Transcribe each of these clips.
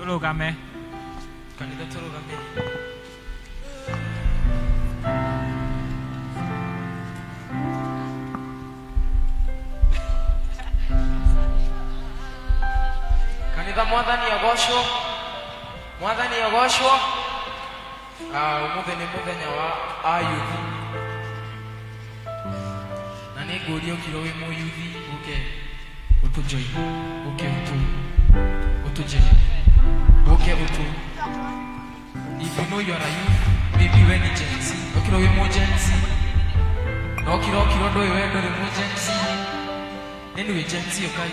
Tulogame. Kanisa tulogame. Kanisa mwathani yogocwo. Mwathani yogocwo. Umuthi ni muthenya wa ayuthi. Na ni nguria ukiro wi muyuthi uke utujoi. Uke utujoi. Okay, Utu. If you know you are a youth, maybe when it's Gen Z. Okay, we more Gen Z. No, kilo do you wear the more Gen Z. Anyway, Gen Z, okay.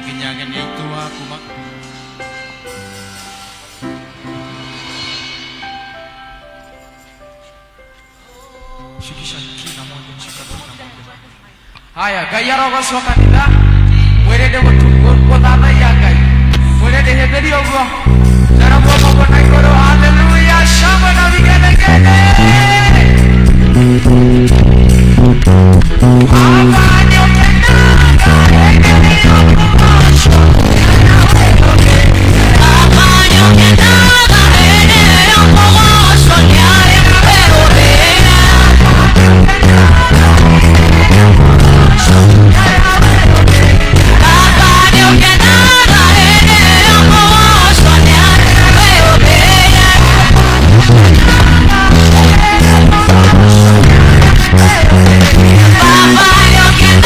Kinyagen itu aku mak. Shikisha kina moja, shika kina moja. Haya, gaya rogo soka nida. Werede wotata yagai. Werede heberi ogwa. Jara bobo nai koro. Hallelujah. Shama na vigene. Baba nyo kena. Heberi ogwa. Baba nyo kena. Heberi ogwa. Soñare pero vera. Baba, yo quiero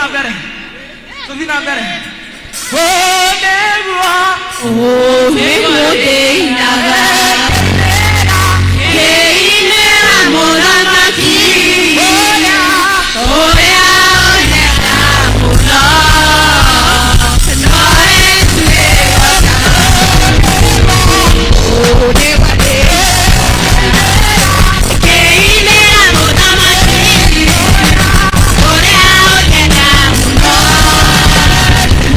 Sofina bere. Sofina bere. Oh nebua. Oh nebua deinaga. Keinera moramaki. Oh ya oneka mula. No es leva. Oh nebua de. Keinera moramaki. Oh ya oneka mula.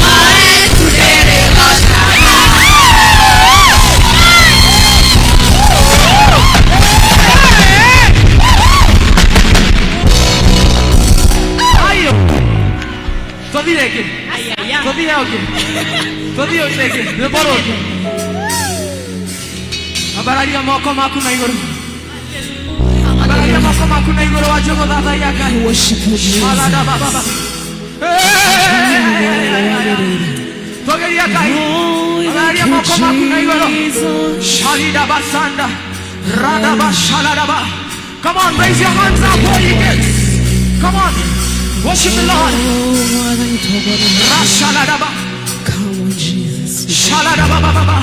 No es leva. Sofia aqui. Sofia aqui. Sofia aqui. Eu paro aqui. Abararia moko maku na iguru. Abararia moko maku na iguru wajogo dada yaka. Worship you, Jesus. Malada baba. Togeria kai. Abararia moko maku na iguru. Shalida basanda. Rada bashalada ba. Come on, raise your hands up, holy gates. Come on. Worship the Lord. Rashaladaba. Come on, Jesus. Shaladaba baba.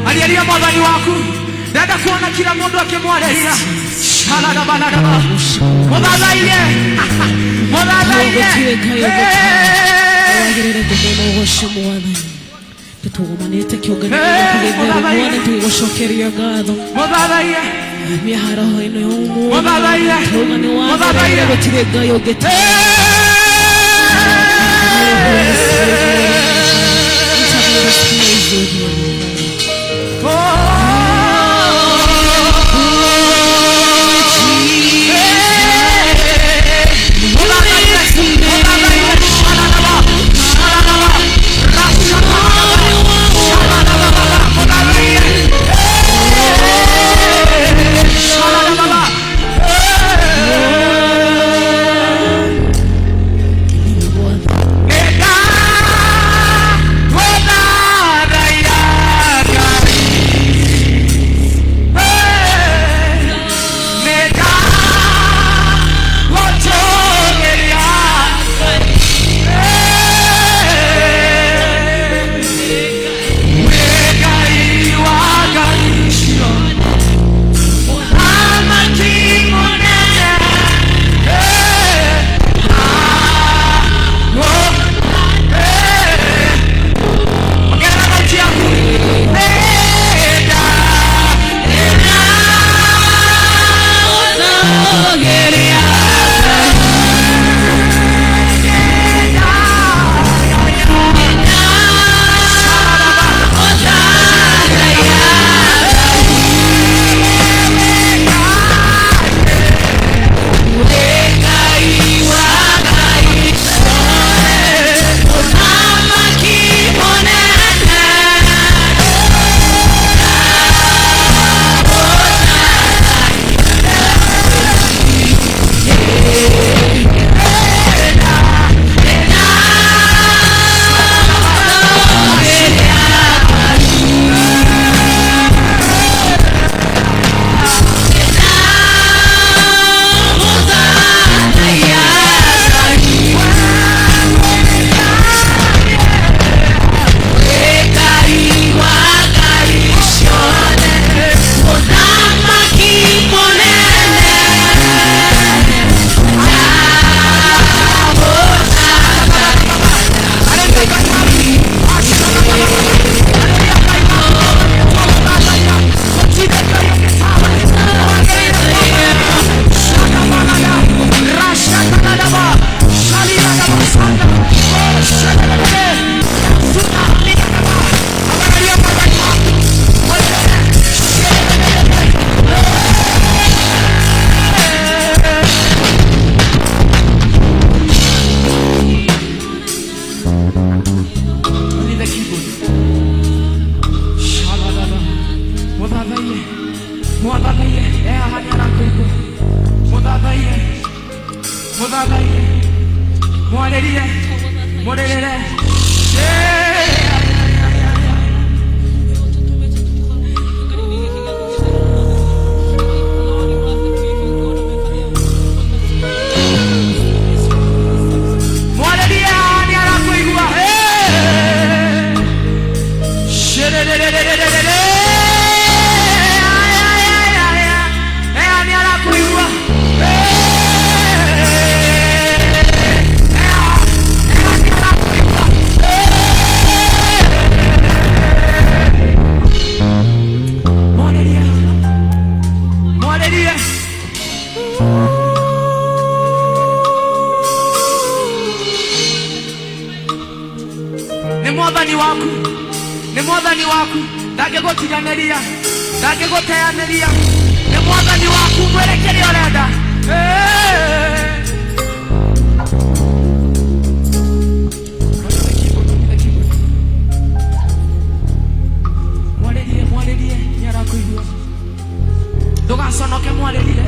Alialia mwadhani waku. Dada kuona kila mundu akimwalelia. Shaladaba ladaba. Mwadhala iye. Mwadhala iye. Mwadhala iye. Miharaho ino y'umuntu Mwadhalaiye. Mwadhalaiye Batiregayo gete mwathani waku ndangĩgũtiganĩria ndangĩgũteanĩria nĩ mwathani waku mwĩre kĩrĩa ũrenda mwarĩrie nĩarakũigua ndũgaconoke mwarĩrie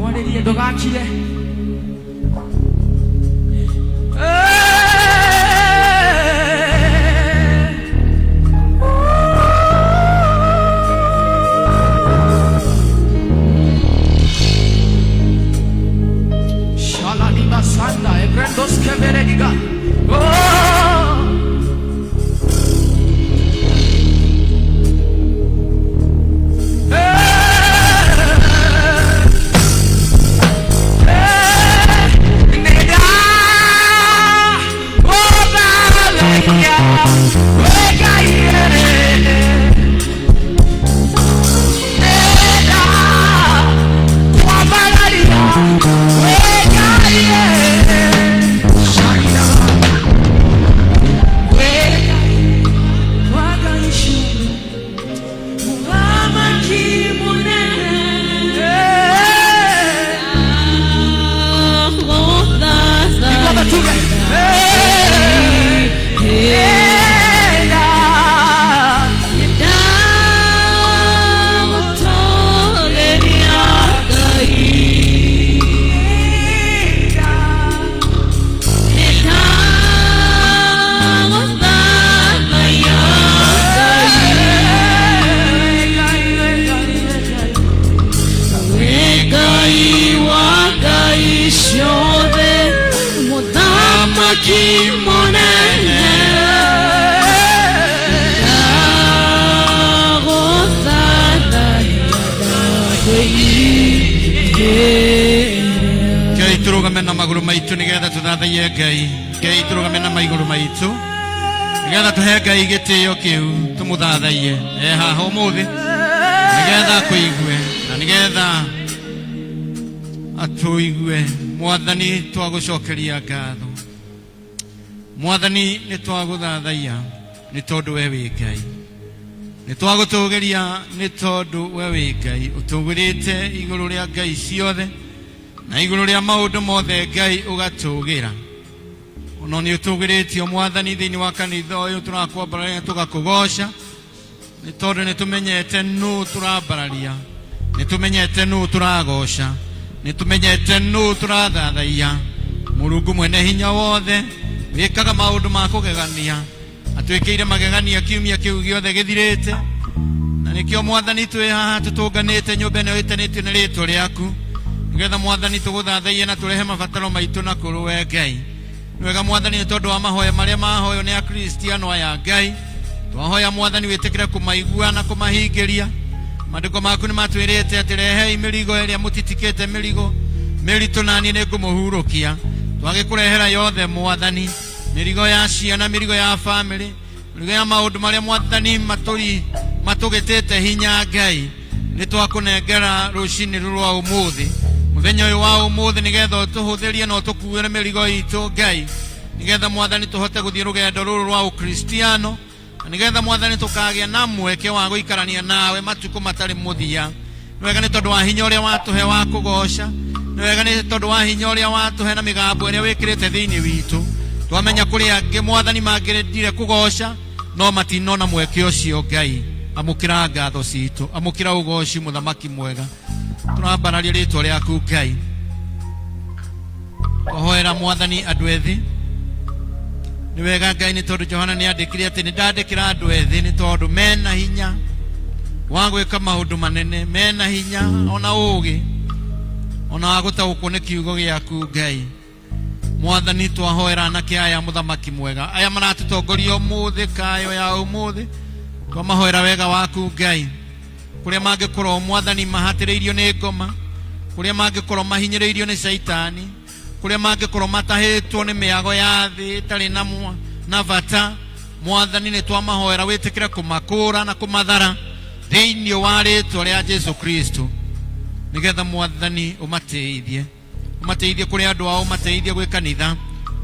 mwarĩrie ndũgakire Sanda ebrendos keverediga Mena maguru maitu nigetha tuthathaie Ngai Ngai turugame na maiguru maitu nigetha tuhe Ngai gitio kiu tumuthathaie haha umuthi nigetha kuigue na nigetha atuigue mwathani twagucokeria ngatho mwathani ni twaguthathaia ni tondu we wi Ngai ni twagutugeria ni tondu we wi Ngai utugurite iguru ria Ngai ciothe na iguru ria maundu mothe Ngai ugatugira ono ni utugiritio mwathani thiini wa kanitha uyu turakwambararia tugakugoca ni tondu ni tumenyete nu turambararia ni tumenyete nu turagoca ni tumenyete nu turathathaia Murungu mwene hinya wothe wikaga maundu ma kugegania atwikire magegania kiumia kiu giothe githirite na nikio mwathani twi haha tutunganite nyumba ino itanitio ni ritwa riaku nigetha mwathani tuguthathaie na turehe mabataro maitu na kuruwe Ngai niwega mwathani ni tondu wa mahoya maria mahoyo ni akristiano aya Ngai twahoya mwathani witikire kumaigua na kumahingiria mandiko maku ni matwirite ati rehei mirigo iria mutitikite miritu nani ni ngumuhurukia twagikurehera yothe mwathani mirigo ya ciana mirigo ya family mirigo ya maundu maria mwathani matugitite hinya Ngai ni twakunengera rucini rwa umuthi muthenya uyu wa umuthi nigetha tuhuthirie no tukuire mirigo itu Ngai nigetha mwathani tuhote guthie rugendo ruru rwa ukristiano nigetha mwathani tukagia na mweke wa guikarania nawe matuko matari muthia niwega ni tondu wa hinya uria watuhe wa kugoca niwega ni tondu wa hinya uria watuhe na migambo iria wikirite thiini witu twamenya kuri angi mwathani mangirindire kugoca no matinona mweke ucio Ngai amukira ngatho citu amukira ugoci muthamaki mwega turambararia ritwa riaku Ngai ohoera mwathani andu ethi niwega Ngai ni tondu Johana ni andikire ati ni ndandikira andu ethi ni tondu mena hinya wa gwika maundu manene mena hinya ona ugi ona agutaukwo ni kiugo giaku Ngai mwathani twahoera anake aya muthamaki mwega aya maratutongoria umuthi kayo ya umuthi twamahoera wega waku Ngai kuria mangikorwo mwathani mahatiriirio ni ngoma kuria mangikorwo mahinyiriirio ni shaitani kuria mangikorwo matahitwo ni miago ya thi tari na bata mwathani ni twamahoera witikire kumakura na kumathara thiini wa ritwa ria Jesu Kristo nigetha mwathani umateithie kuri andu ao, umateithie gwi kanitha,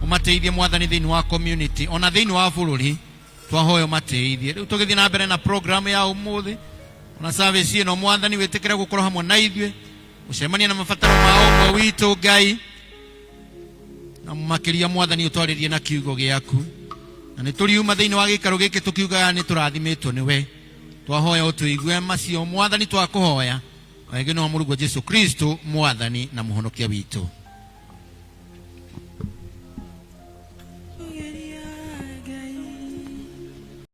umateithie mwathani thiini wa community ona thiini wa bururi. Twahoya umateithie. Riu tugithie na mbere na program ya umuthi ona service ino, mwathani witikire gukorwo hamwe na ithue, ucemania na mabataro mao mwe witu Ngai, na makiria mwathani utwaririe na kiugo giaku. Na nituriuma thiini wa gikaro giki tukiuga ni turathimitwo niwe. Twahoya utuigue macio mwathani, twakuhoya wege no Mungu Jesu Kristo mwathani na muhonokia witu.